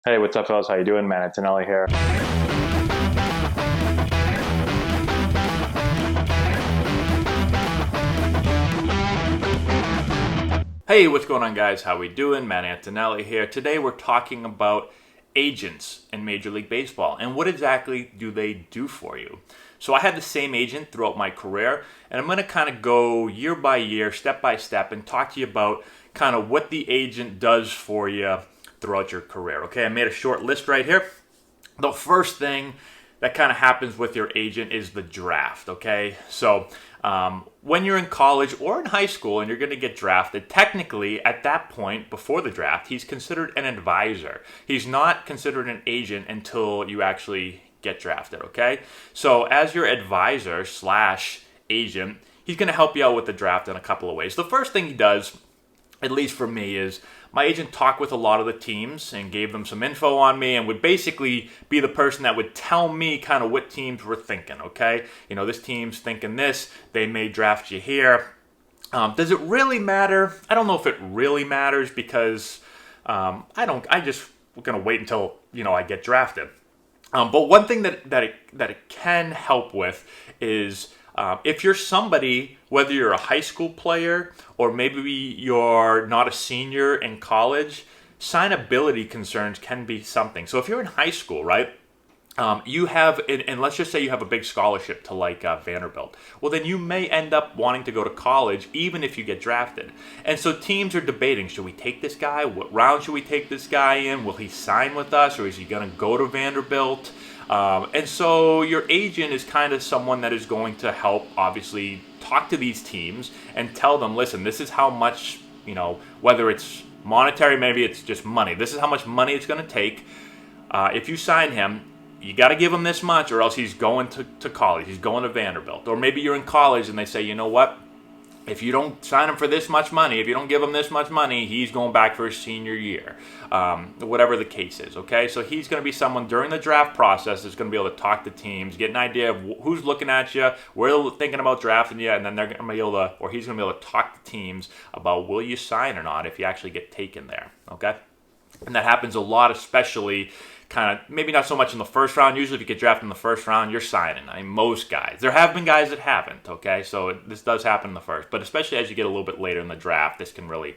Hey, what's up, fellas? How you doing, man? Antonelli here. Hey, what's going on, guys? How we doing? Matt Antonelli here. Today we're talking about agents in Major League Baseball and what exactly do they do for you. So I had the same agent throughout my career, and I'm going to kind of go year by year, step by step, and talk to you about kind of what the agent does for you throughout your career. Okay, I made a short list right here. The first thing that kind of happens with your agent is the draft, okay? So when you're in college or in high school and you're going to get drafted, technically at that point before the draft, he's considered an advisor. He's not considered an agent until you actually get drafted, okay? So as your advisor slash agent, he's going to help you out with the draft in a couple of ways. The first thing he does, at least for me, is my agent talked with a lot of the teams and gave them some info on me and would basically be the person that would tell me kind of what teams were thinking, okay? You know, this team's thinking this, they may draft you here. Does it really matter? I don't know if it really matters because I just going to wait until, I get drafted. But one thing that it can help with is if you're somebody, whether you're a high school player or maybe you're not a senior in college, signability concerns can be something. So if you're in high school, right? You have, and let's just say you have a big scholarship to like Vanderbilt. Well, then you may end up wanting to go to college even if you get drafted. And so teams are debating, should we take this guy? What round should we take this guy in? Will he sign with us or is he going to go to Vanderbilt? And so your agent is kind of someone that is going to help, obviously, talk to these teams and tell them, listen, this is how much, whether it's monetary, maybe it's just money. This is how much money it's going to take. If you sign him, you got to give him this much or else he's going to college. He's going to Vanderbilt. Or maybe you're in college and they say, you know what? If you don't sign him for this much money, if you don't give him this much money, he's going back for his senior year. Whatever the case is, okay? So he's going to be someone during the draft process that's going to be able to talk to teams, get an idea of who's looking at you, where they're thinking about drafting you, and then they're going to be able to, or he's going to be able to talk to teams about will you sign or not if you actually get taken there, okay? And that happens a lot, especially kind of, maybe not so much in the first round. Usually if you get drafted in the first round, you're signing. I mean, most guys. There have been guys that haven't, okay? So this does happen in the first. But especially as you get a little bit later in the draft, this can really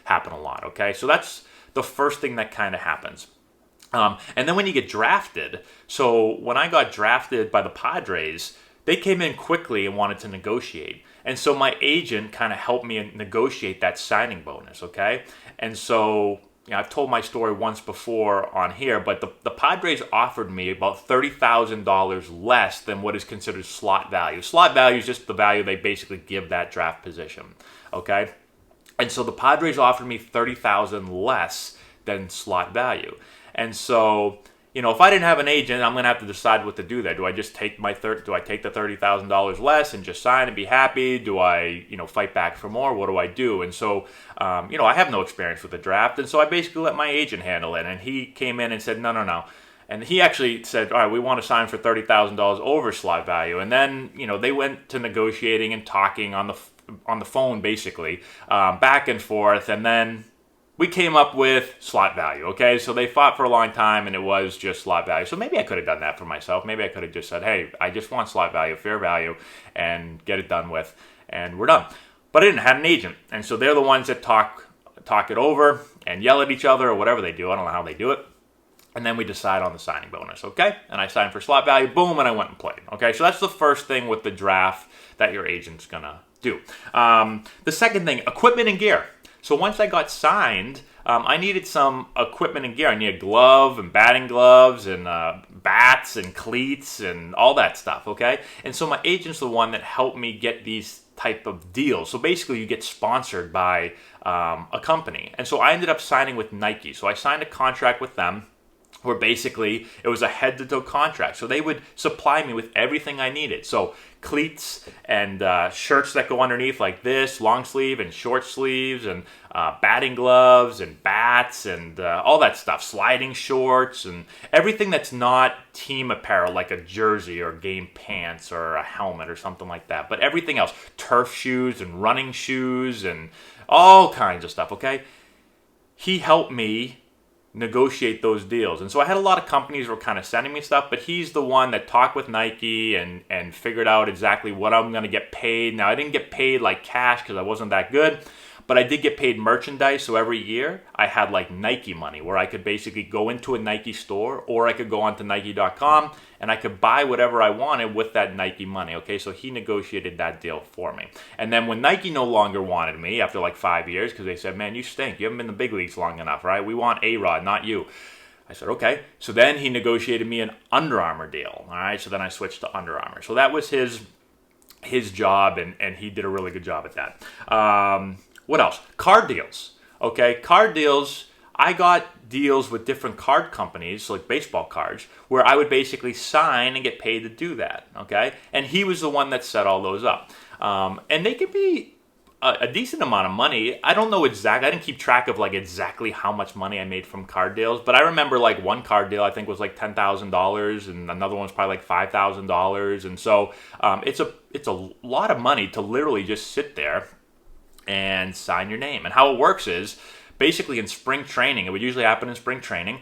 happen a lot, okay? So that's the first thing that kind of happens. And then when you get drafted, so when I got drafted by the Padres, they came in quickly and wanted to negotiate. And so my agent kind of helped me negotiate that signing bonus, okay? And so I've told my story once before on here, but the Padres offered me about $30,000 less than what is considered slot value. Slot value is just the value they basically give that draft position, okay? And so the Padres offered me $30,000 less than slot value. And so, if I didn't have an agent, I'm going to have to decide what to do there. Do I just take do I take the $30,000 less and just sign and be happy? Do I, fight back for more? What do I do? And so, I have no experience with the draft. And so I basically let my agent handle it. And he came in and said, no. And he actually said, all right, we want to sign for $30,000 over slot value. And then, they went to negotiating and talking on the phone, basically, back and forth. And then we came up with slot value, okay? So they fought for a long time, and it was just slot value. So maybe I could have done that for myself. Maybe I could have just said, hey, I just want slot value, fair value, and get it done with, and we're done. But I didn't have an agent, and so they're the ones that talk it over and yell at each other or whatever they do. I don't know how they do it. And then we decide on the signing bonus, okay? And I signed for slot value, boom, and I went and played, okay? So that's the first thing with the draft that your agent's gonna do. The second thing, equipment and gear. So once I got signed, I needed some equipment and gear. I needed glove and batting gloves and bats and cleats and all that stuff, okay? And so my agent's the one that helped me get these type of deals. So basically you get sponsored by a company. And so I ended up signing with Nike. So I signed a contract with them where basically it was a head-to-toe contract. So they would supply me with everything I needed. So cleats and shirts that go underneath like this, long sleeve and short sleeves, and batting gloves and bats and all that stuff, sliding shorts and everything that's not team apparel like a jersey or game pants or a helmet or something like that. But everything else, turf shoes and running shoes and all kinds of stuff, okay? He helped me negotiate those deals. And so I had a lot of companies were kind of sending me stuff, but he's the one that talked with Nike and figured out exactly what I'm going to get paid. Now, I didn't get paid like cash because I wasn't that good, but I did get paid merchandise. So every year I had like Nike money where I could basically go into a Nike store, or I could go onto Nike.com and I could buy whatever I wanted with that Nike money. Okay, so he negotiated that deal for me. And then when Nike no longer wanted me after like 5 years, because they said, man, you stink. You haven't been in the big leagues long enough, right? We want A-Rod, not you. I said, okay. So then he negotiated me an Under Armour deal. All right, so then I switched to Under Armour. So that was his job, and he did a really good job at that. What else? Card deals. Okay, card deals. I got deals with different card companies, like baseball cards, where I would basically sign and get paid to do that. Okay, and he was the one that set all those up. And they could be a decent amount of money. I don't know exactly. I didn't keep track of like exactly how much money I made from card deals, but I remember like one card deal I think was like $10,000, and another one was probably like $5,000. And so it's a lot of money to literally just sit there and sign your name. And how it works is basically in spring training, it would usually happen in spring training,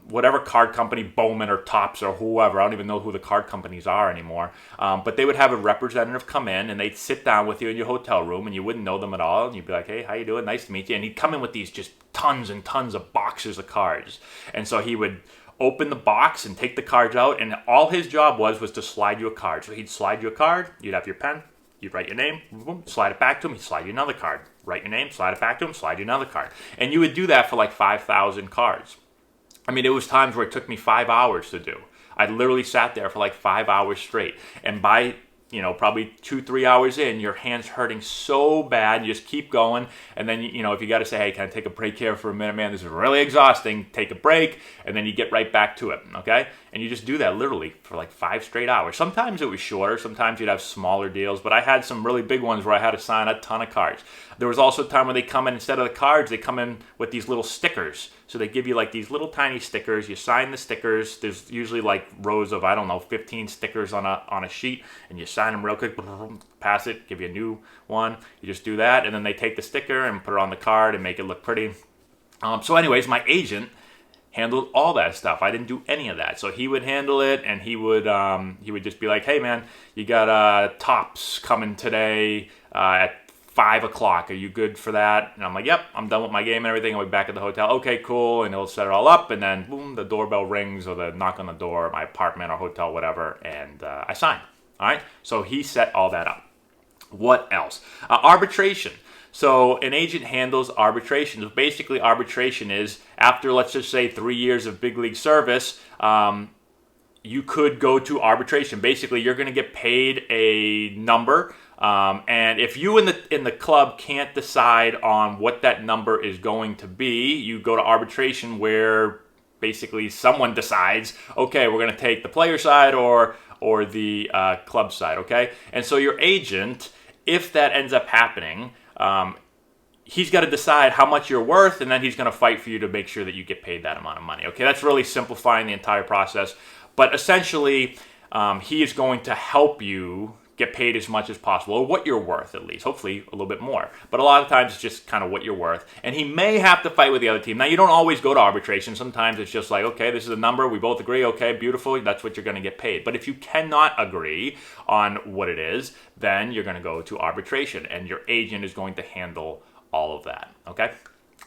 whatever card company, Bowman or Topps or whoever, I don't even know who the card companies are anymore, but they would have a representative come in and they'd sit down with you in your hotel room and you wouldn't know them at all, and you'd be like, hey, how you doing? Nice to meet you. And he'd come in with these just tons and tons of boxes of cards. And so he would open the box and take the cards out, and all his job was to slide you a card. So he'd slide you a card, you'd have your pen, you'd write your name, boom, slide it back to him, he'd slide you another card. Write your name, slide it back to him, slide you another card. And you would do that for like 5,000 cards. I mean, it was times where it took me 5 hours to do. I literally sat there for like 5 hours straight. And by, probably 2-3 hours in, your hand's hurting so bad, you just keep going. And then, if you got to say, hey, can I take a break here for a minute, man? This is really exhausting. Take a break. And then you get right back to it, okay? And you just do that literally for like 5 straight hours. Sometimes it was shorter. Sometimes you'd have smaller deals. But I had some really big ones where I had to sign a ton of cards. There was also a time when they come in, instead of the cards, they come in with these little stickers. So they give you like these little tiny stickers. You sign the stickers. There's usually like rows of, 15 stickers on a sheet. And you sign them real quick, pass it, give you a new one. You just do that. And then they take the sticker and put it on the card and make it look pretty. So anyways, my agent handled all that stuff. I didn't do any of that. So he would handle it, and he would just be like, hey man, you got Topps coming today at 5 o'clock. Are you good for that? And I'm like, yep, I'm done with my game and everything. I'll be back at the hotel. Okay, cool. And he'll set it all up, and then boom, the doorbell rings, or the knock on the door, my apartment or hotel, whatever, and I sign. All right. So he set all that up. What else? Arbitration. So an agent handles arbitration. Basically, arbitration is after, let's just say, 3 years of big league service, you could go to arbitration. Basically, you're going to get paid a number. And if you in the club can't decide on what that number is going to be, you go to arbitration, where basically someone decides, okay, we're going to take the player side or the club side, okay? And so your agent, if that ends up happening, he's got to decide how much you're worth, and then he's going to fight for you to make sure that you get paid that amount of money, okay? That's really simplifying the entire process. But essentially, he is going to help you get paid as much as possible, or what you're worth at least, hopefully a little bit more. But a lot of times it's just kind of what you're worth. And he may have to fight with the other team. Now, you don't always go to arbitration. Sometimes it's just like, okay, this is a number, we both agree, okay, beautiful, that's what you're going to get paid. But if you cannot agree on what it is, then you're going to go to arbitration, and your agent is going to handle all of that, okay?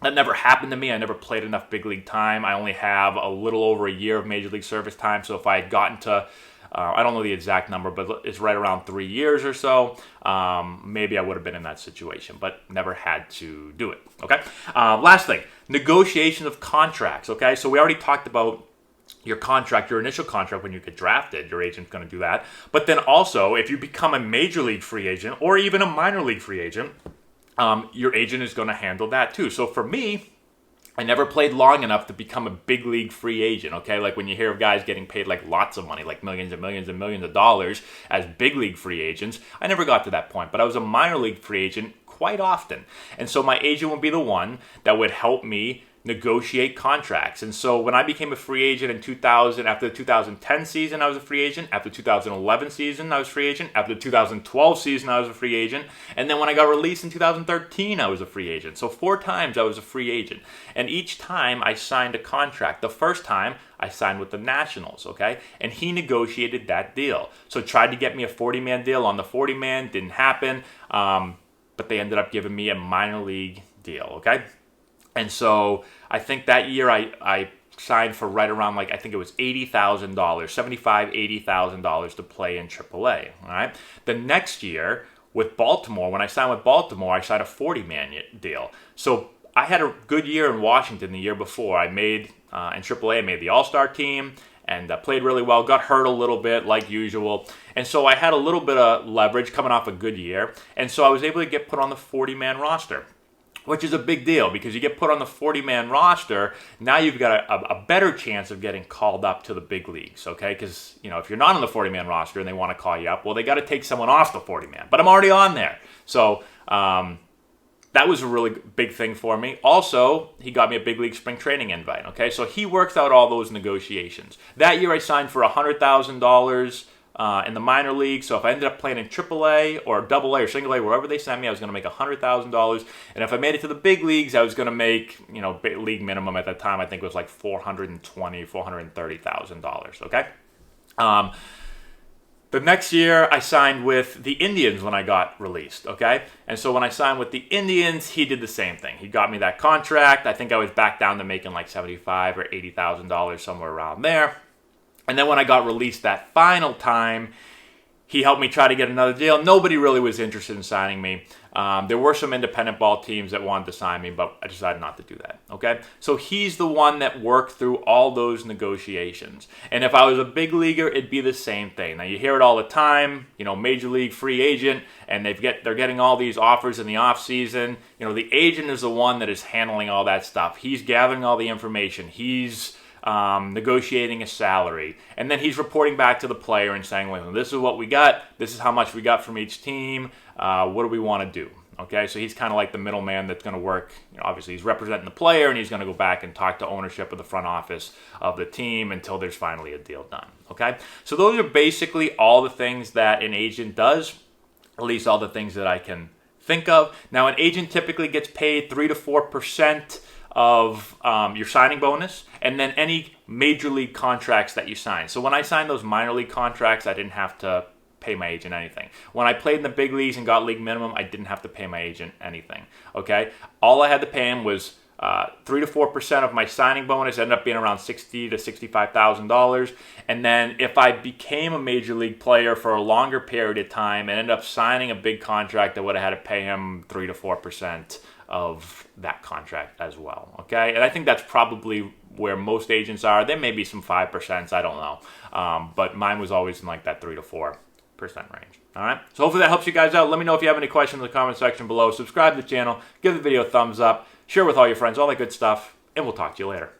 That never happened to me. I never played enough big league time. I only have a little over a year of major league service time, so if I had gotten to I don't know the exact number, but it's right around 3 years or so. Maybe I would have been in that situation, but never had to do it, okay? Last thing, negotiation of contracts, okay? So we already talked about your contract, your initial contract when you get drafted. Your agent's going to do that. But then also, if you become a major league free agent or even a minor league free agent, your agent is going to handle that too. So for me, I never played long enough to become a big league free agent, okay? Like when you hear of guys getting paid like lots of money, like millions and millions and millions of dollars as big league free agents, I never got to that point. But I was a minor league free agent quite often. And so my agent would be the one that would help me negotiate contracts. And so when I became a free agent in 2000, after the 2010 season, I was a free agent. After the 2011 season, I was a free agent. After the 2012 season, I was a free agent. And then when I got released in 2013, I was a free agent. So 4 times I was a free agent. And each time I signed a contract. The first time I signed with the Nationals, okay? And he negotiated that deal. So tried to get me a 40-man deal on the 40-man, didn't happen. But they ended up giving me a minor league deal, okay? And so I think that year I signed for right around, like, I think it was $80,000, $75,000, $80,000 to play in AAA, all right? The next year with Baltimore, when I signed with Baltimore, I signed a 40-man deal. So I had a good year in Washington the year before. I made, in AAA, I made the All-Star team and played really well, got hurt a little bit like usual. And so I had a little bit of leverage coming off a good year. And so I was able to get put on the 40-man roster, which is a big deal because you get put on the 40-man roster, now you've got a better chance of getting called up to the big leagues, okay? Because, you know, if you're not on the 40-man roster and they want to call you up, well, they got to take someone off the 40-man. But I'm already on there. So that was a really big thing for me. Also, he got me a big league spring training invite, okay? So he worked out all those negotiations. That year I signed for $100,000 in the minor league. So if I ended up playing in AAA or AA or single A, wherever they sent me, I was going to make $100,000. And if I made it to the big leagues, I was going to make, you know, league minimum at that time, I think it was like $420,000, $430,000, okay? The next year, I signed with the Indians when I got released, okay? And so when I signed with the Indians, he did the same thing. He got me that contract. I think I was back down to making like $75,000 or $80,000, somewhere around there. And then when I got released that final time, he helped me try to get another deal. Nobody really was interested in signing me. There were some independent ball teams that wanted to sign me, but I decided not to do that, okay? So he's the one that worked through all those negotiations. And if I was a big leaguer, it'd be the same thing. Now, you hear it all the time, you know, major league free agent, and they're getting all these offers in the offseason. You know, the agent is the one that is handling all that stuff. He's gathering all the information. He's negotiating a salary, and then he's reporting back to the player and saying, well, this is what we got, this is how much we got from each team, what do we want to do? Okay, so he's kind of like the middleman that's going to work. You know, obviously he's representing the player, and he's going to go back and talk to ownership of the front office of the team until there's finally a deal done. Okay, so those are basically all the things that an agent does, at least all the things that I can think of. Now, an agent typically gets paid 3 to 4% of your signing bonus, and then any major league contracts that you sign. So when I signed those minor league contracts, I didn't have to pay my agent anything. When I played in the big leagues and got league minimum, I didn't have to pay my agent anything. Okay, all I had to pay him was 3 to 4% of my signing bonus. Ended up being around $60,000 to $65,000. And then if I became a major league player for a longer period of time and ended up signing a big contract, I would have had to pay him 3 to 4% of that contract as well, okay? And I think that's probably where most agents are. There may be some 5%, I don't know. But mine was always in like that 3 to 4% range, all right? So hopefully that helps you guys out. Let me know if you have any questions in the comment section below. Subscribe to the channel, give the video a thumbs up, share with all your friends, all that good stuff, and we'll talk to you later.